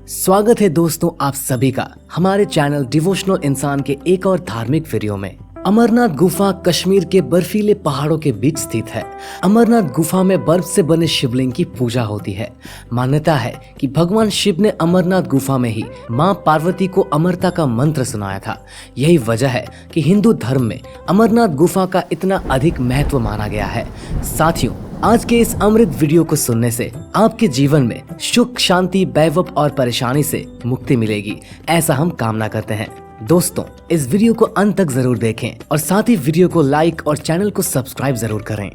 स्वागत है दोस्तों आप सभी का हमारे चैनल डिवोशनल इंसान के एक और धार्मिक वीडियो में। अमरनाथ गुफा कश्मीर के बर्फीले पहाड़ों के बीच स्थित है। अमरनाथ गुफा में बर्फ से बने शिवलिंग की पूजा होती है। मान्यता है कि भगवान शिव ने अमरनाथ गुफा में ही मां पार्वती को अमरता का मंत्र सुनाया था। यही वजह है कि हिंदू धर्म में अमरनाथ गुफा का इतना अधिक महत्व माना गया है। साथियों, आज के इस अमृत वीडियो को सुनने से आपके जीवन में सुख, शांति, वैभव और परेशानी से मुक्ति मिलेगी, ऐसा हम कामना करते हैं। दोस्तों, इस वीडियो को अंत तक जरूर देखें और साथ ही वीडियो को लाइक और चैनल को सब्सक्राइब जरूर करें।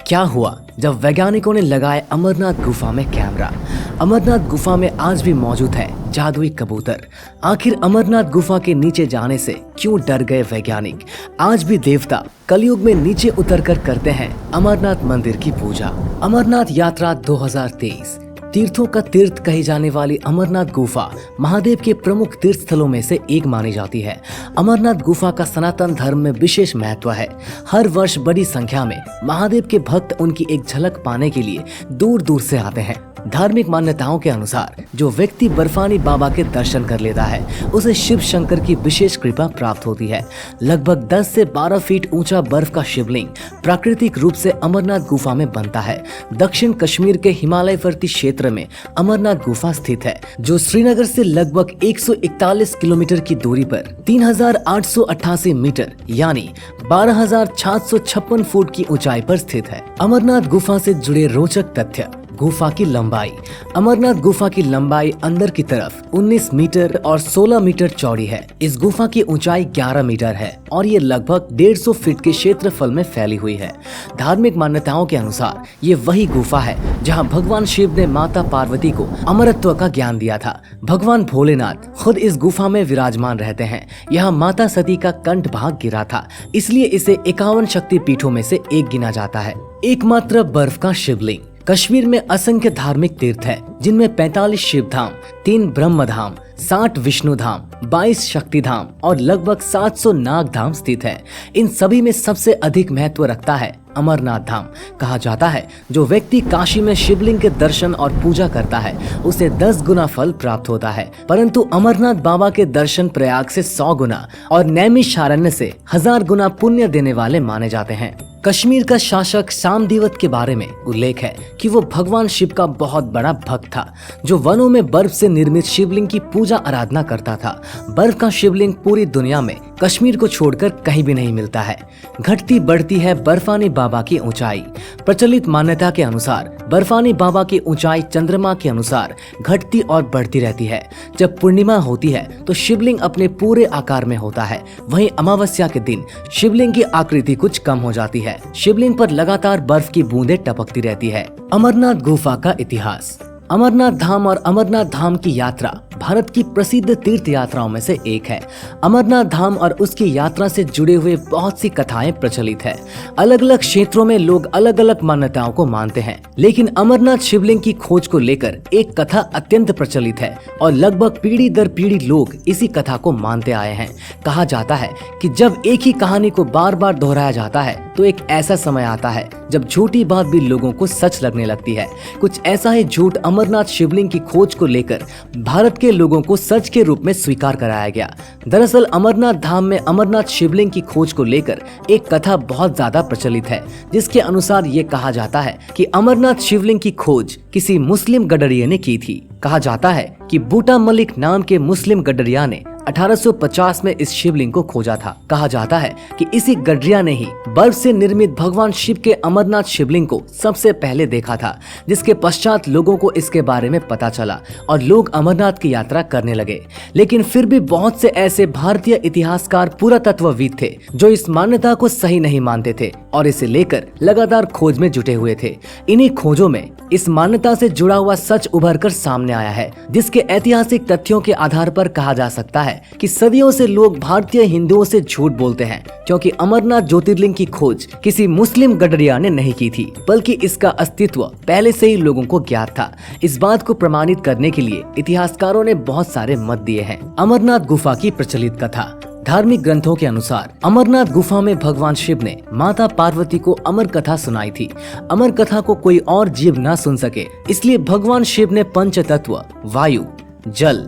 क्या हुआ जब वैज्ञानिकों ने लगाए अमरनाथ गुफा में कैमरा? अमरनाथ गुफा में आज भी मौजूद है जादुई कबूतर। आखिर अमरनाथ गुफा के नीचे जाने से क्यों डर गए वैज्ञानिक? आज भी देवता कलयुग में नीचे उतरकर करते हैं अमरनाथ मंदिर की पूजा। अमरनाथ यात्रा 2023 तीर्थों का तीर्थ कही जाने वाली अमरनाथ गुफा महादेव के प्रमुख तीर्थ स्थलों में से एक मानी जाती है। अमरनाथ गुफा का सनातन धर्म में विशेष महत्व है। हर वर्ष बड़ी संख्या में महादेव के भक्त उनकी एक झलक पाने के लिए दूर दूर से आते हैं। धार्मिक मान्यताओं के अनुसार जो व्यक्ति बर्फानी बाबा के दर्शन कर लेता है उसे शिव शंकर की विशेष कृपा प्राप्त होती है। लगभग 10 से 12 फीट ऊंचा बर्फ का शिवलिंग प्राकृतिक रूप से अमरनाथ गुफा में बनता है। दक्षिण कश्मीर के हिमालयवर्ती क्षेत्र में अमरनाथ गुफा स्थित है, जो श्रीनगर से लगभग 141 किलोमीटर की दूरी पर 3888 मीटर यानी 12,756 फुट की ऊंचाई पर स्थित है। अमरनाथ गुफा से जुड़े रोचक तथ्य। गुफा की लंबाई। अमरनाथ गुफा की लंबाई अंदर की तरफ 19 मीटर और 16 मीटर चौड़ी है। इस गुफा की ऊंचाई 11 मीटर है और ये लगभग 150 फीट के क्षेत्रफल में फैली हुई है। धार्मिक मान्यताओं के अनुसार ये वही गुफा है जहां भगवान शिव ने माता पार्वती को अमरत्व का ज्ञान दिया था। भगवान भोलेनाथ खुद इस गुफा में विराजमान रहते हैं। यहाँ माता सती का कंठ भाग गिरा था, इसलिए इसे 51 शक्ति पीठों में से एक गिना जाता है। एकमात्र बर्फ का शिवलिंग। कश्मीर में असंख्य धार्मिक तीर्थ है, जिनमें 45 शिव धाम, 3 ब्रह्म धाम, 60 विष्णु धाम, 22 शक्ति धाम और लगभग 700 नाग धाम स्थित है। इन सभी में सबसे अधिक महत्व रखता है अमरनाथ धाम। कहा जाता है जो व्यक्ति काशी में शिवलिंग के दर्शन और पूजा करता है उसे 10 गुना फल प्राप्त होता है, परंतु अमरनाथ बाबा के दर्शन प्रयाग से 100 गुना और नैमिषारण्य से 1000 गुना पुण्य देने वाले माने जाते हैं। कश्मीर का शासक सामदीवत के बारे में उल्लेख है कि वो भगवान शिव का बहुत बड़ा भक्त था, जो वनों में बर्फ से निर्मित शिवलिंग की पूजा आराधना करता था। बर्फ का शिवलिंग पूरी दुनिया में कश्मीर को छोड़कर कहीं भी नहीं मिलता है। घटती बढ़ती है बर्फानी बाबा की ऊंचाई। प्रचलित मान्यता के अनुसार बर्फानी बाबा की ऊंचाई चंद्रमा के अनुसार घटती और बढ़ती रहती है। जब पूर्णिमा होती है तो शिवलिंग अपने पूरे आकार में होता है, वहीं अमावस्या के दिन शिवलिंग की आकृति कुछ कम हो जाती है। शिवलिंग पर लगातार बर्फ की बूंदें टपकती रहती है। अमरनाथ गुफा का इतिहास। अमरनाथ धाम और अमरनाथ धाम की यात्रा भारत की प्रसिद्ध तीर्थ यात्राओं में से एक है। अमरनाथ धाम और उसकी यात्रा से जुड़े हुए बहुत सी कथाएं प्रचलित है। अलग अलग क्षेत्रों में लोग अलग अलग मान्यताओं को मानते हैं, लेकिन अमरनाथ शिवलिंग की खोज को लेकर एक कथा अत्यंत प्रचलित है और लगभग पीढ़ी दर पीढ़ी लोग इसी कथा को मानते आए हैं। कहा जाता है कि जब एक ही कहानी को बार बार दोहराया जाता है तो एक ऐसा समय आता है जब झूठी बात भी लोगों को सच लगने लगती है। कुछ ऐसा ही झूठ अमरनाथ शिवलिंग की खोज को लेकर भारत के लोगों को सच के रूप में स्वीकार कराया गया। दरअसल अमरनाथ धाम में अमरनाथ शिवलिंग की खोज को लेकर एक कथा बहुत ज्यादा प्रचलित है, जिसके अनुसार ये कहा जाता है कि अमरनाथ शिवलिंग की खोज किसी मुस्लिम गडरिये ने की थी। कहा जाता है कि बूटा मलिक नाम के मुस्लिम गडरिया ने 1850 में इस शिवलिंग को खोजा था। कहा जाता है कि इसी गडरिया ने ही बर्फ से निर्मित भगवान शिव के अमरनाथ शिवलिंग को सबसे पहले देखा था, जिसके पश्चात लोगों को इसके बारे में पता चला और लोग अमरनाथ की यात्रा करने लगे। लेकिन फिर भी बहुत से ऐसे भारतीय इतिहासकार, पुरातत्वविद थे जो इस मान्यता को सही नहीं मानते थे और इसे लेकर लगातार खोज में जुटे हुए थे। इन्हीं खोजों में इस मान्यता से जुड़ा हुआ सच उभर कर सामने आया है, जिसके ऐतिहासिक तथ्यों के आधार पर कहा जा सकता है कि सदियों से लोग भारतीय हिंदुओं से झूठ बोलते हैं, क्योंकि अमरनाथ ज्योतिर्लिंग की खोज किसी मुस्लिम गडरिया ने नहीं की थी, बल्कि इसका अस्तित्व पहले से ही लोगों को ज्ञात था। इस बात को प्रमाणित करने के लिए इतिहासकारों ने बहुत सारे मत दिए हैं। अमरनाथ गुफा की प्रचलित कथा। धार्मिक ग्रंथों के अनुसार अमरनाथ गुफा में भगवान शिव ने माता पार्वती को अमर कथा सुनाई थी। अमर कथा को कोई और जीव न सुन सके, इसलिए भगवान शिव ने पंच तत्व वायु, जल,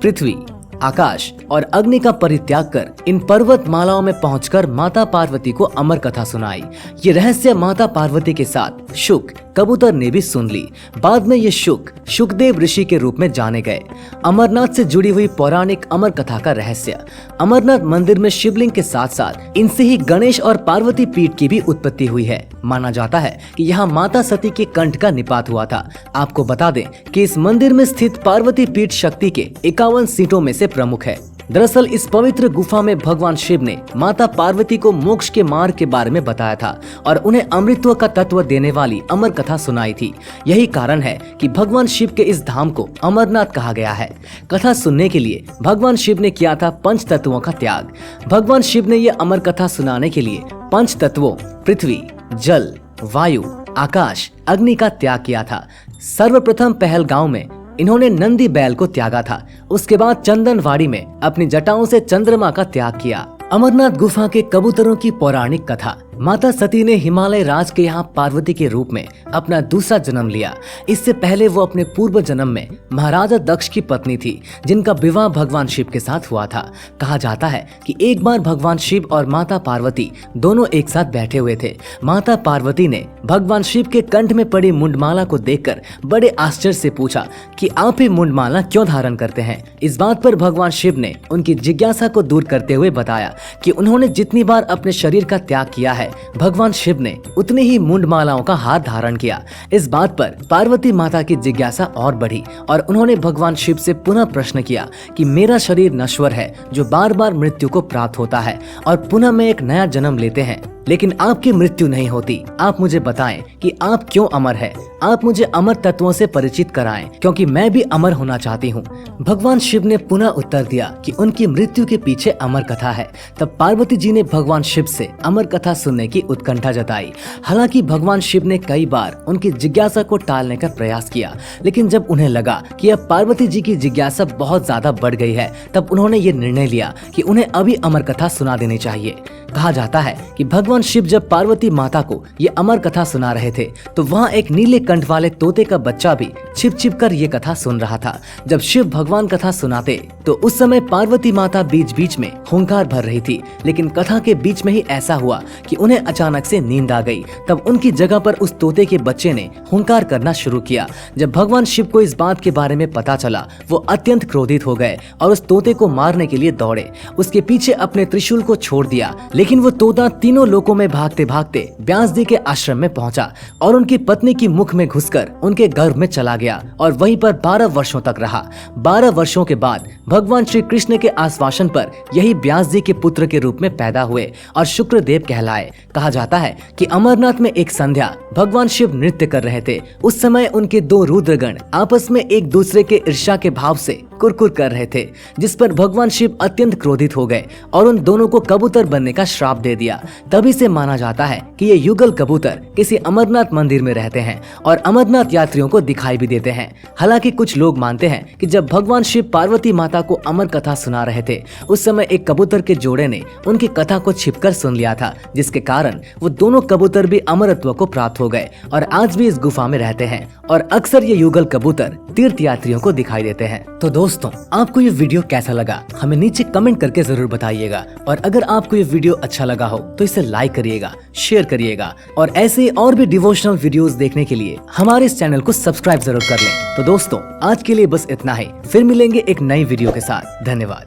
पृथ्वी, आकाश और अग्नि का परित्याग कर इन पर्वत मालाओं में पहुंचकर माता पार्वती को अमर कथा सुनाई। ये रहस्य माता पार्वती के साथ शुक कबूतर ने भी सुन ली। बाद में ये शुकदेव ऋषि के रूप में जाने गए। अमरनाथ से जुड़ी हुई पौराणिक अमर कथा का रहस्य। अमरनाथ मंदिर में शिवलिंग के साथ साथ इनसे ही गणेश और पार्वती पीठ की भी उत्पत्ति हुई है। माना जाता है कि यहाँ माता सती के कंठ का निपात हुआ था। आपको बता दें कि इस मंदिर में स्थित पार्वती पीठ शक्ति के 51 सीटों में से प्रमुख है। दरअसल इस पवित्र गुफा में भगवान शिव ने माता पार्वती को मोक्ष के मार्ग के बारे में बताया था और उन्हें अमृतत्व का तत्व देने वाली अमर कथा सुनाई थी। यही कारण है कि भगवान शिव के इस धाम को अमरनाथ कहा गया है। कथा सुनने के लिए भगवान शिव ने किया था पंच तत्वों का त्याग। भगवान शिव ने यह अमर कथा सुनाने के लिए पंच तत्वों पृथ्वी, जल, वायु, आकाश, अग्नि का त्याग किया था। सर्वप्रथम पहलगांव में इन्होंने नंदी बैल को त्यागा था। उसके बाद चंदनवाड़ी में अपनी जटाओं से चंद्रमा का त्याग किया। अमरनाथ गुफा के कबूतरों की पौराणिक कथा। माता सती ने हिमालय राज के यहाँ पार्वती के रूप में अपना दूसरा जन्म लिया। इससे पहले वो अपने पूर्व जन्म में महाराजा दक्ष की पत्नी थी, जिनका विवाह भगवान शिव के साथ हुआ था। कहा जाता है कि एक बार भगवान शिव और माता पार्वती दोनों एक साथ बैठे हुए थे। माता पार्वती ने भगवान शिव के कंठ में पड़ी मुंडमाला को देखकर बड़े आश्चर्य से पूछा कि आप ही मुंडमाला क्यों धारण करते हैं। इस बात पर भगवान शिव ने उनकी जिज्ञासा को दूर करते हुए बताया कि उन्होंने जितनी बार अपने शरीर का त्याग किया है, भगवान शिव ने उतनी ही मुंडमालाओं का हार धारण किया। इस बात पर पार्वती माता की जिज्ञासा और बढ़ी और उन्होंने भगवान शिव से पुनः प्रश्न किया कि मेरा शरीर नश्वर है, जो बार बार मृत्यु को प्राप्त होता है और पुनः में एक नया जन्म लेते हैं, लेकिन आपकी मृत्यु नहीं होती। आप मुझे बताएं कि आप क्यों अमर है। आप मुझे अमर तत्वों से परिचित कराएं, क्योंकि मैं भी अमर होना चाहती हूँ। भगवान शिव ने पुनः उत्तर दिया कि उनकी मृत्यु के पीछे अमर कथा है। तब पार्वती जी ने भगवान शिव से अमर कथा सुनने की उत्कंठा जताई। हालांकि भगवान शिव ने कई बार उनकी जिज्ञासा को टालने का प्रयास किया, लेकिन जब उन्हें लगा कि अब पार्वती जी की जिज्ञासा बहुत ज्यादा बढ़ गई है, तब उन्होंने ये निर्णय लिया कि उन्हें अभी अमर कथा सुना देनी चाहिए। कहा जाता है कि भगवान शिव जब पार्वती माता को ये अमर कथा सुना रहे थे, तो वहाँ एक नीले कंठ वाले तोते का बच्चा भी छिप छिप कर ये कथा सुन रहा था। जब शिव भगवान कथा सुनाते तो उस समय पार्वती माता बीच बीच में हुंकार भर रही थी, लेकिन कथा के बीच में ही ऐसा हुआ कि उन्हें अचानक से नींद आ गई। तब उनकी जगह पर उस तोते के बच्चे ने हुंकार करना शुरू किया। जब भगवान शिव को इस बात के बारे में पता चला, वो अत्यंत क्रोधित हो गए और उस तोते को मारने के लिए दौड़े। उसके पीछे अपने त्रिशूल को छोड़ दिया, लेकिन वो तोता तीनों लोकों में भागते भागते व्यास जी के आश्रम में पहुंचा और उनकी पत्नी की मुख में घुसकर उनके गर्भ में चला गया और वहीं पर 12 वर्षों तक रहा। 12 वर्षों के बाद भगवान श्री कृष्ण के आश्वासन पर यही व्यास जी के पुत्र के रूप में पैदा हुए और शुक्रदेव कहलाए। कहा जाता है कि अमरनाथ में एक संध्या भगवान शिव नृत्य कर रहे थे। उस समय उनके दो रुद्रगण आपस में एक दूसरे के ईर्ष्या के भाव से कुरकुर कर रहे थे, जिस पर भगवान शिव अत्यंत क्रोधित हो गए और उन दोनों को कबूतर बनने का श्राप दे दिया। तभी से माना जाता है कि ये युगल कबूतर किसी अमरनाथ मंदिर में रहते हैं और अमरनाथ यात्रियों को दिखाई भी देते हैं। हालांकि कुछ लोग मानते हैं कि जब भगवान शिव पार्वती माता को अमर कथा सुना रहे थे, उस समय एक कबूतर के जोड़े ने उनकी कथा को छिपकर सुन लिया था, जिसके कारण वो दोनों कबूतर भी अमरत्व को प्राप्त हो गए और आज भी इस गुफा में रहते हैं और अक्सर ये युगल कबूतर तीर्थ यात्रियों को दिखाई देते हैं। तो दोस्तों, आपको ये वीडियो कैसा लगा हमें नीचे कमेंट करके जरूर बताइएगा और अगर आपको ये वीडियो अच्छा लगा हो तो इसे लाइक करिएगा, शेयर करिएगा और ऐसे और भी डिवोशनल वीडियोस देखने के लिए हमारे इस चैनल को सब्सक्राइब जरूर कर लें। तो दोस्तों, आज के लिए बस इतना ही। फिर मिलेंगे एक नई वीडियो के साथ। धन्यवाद।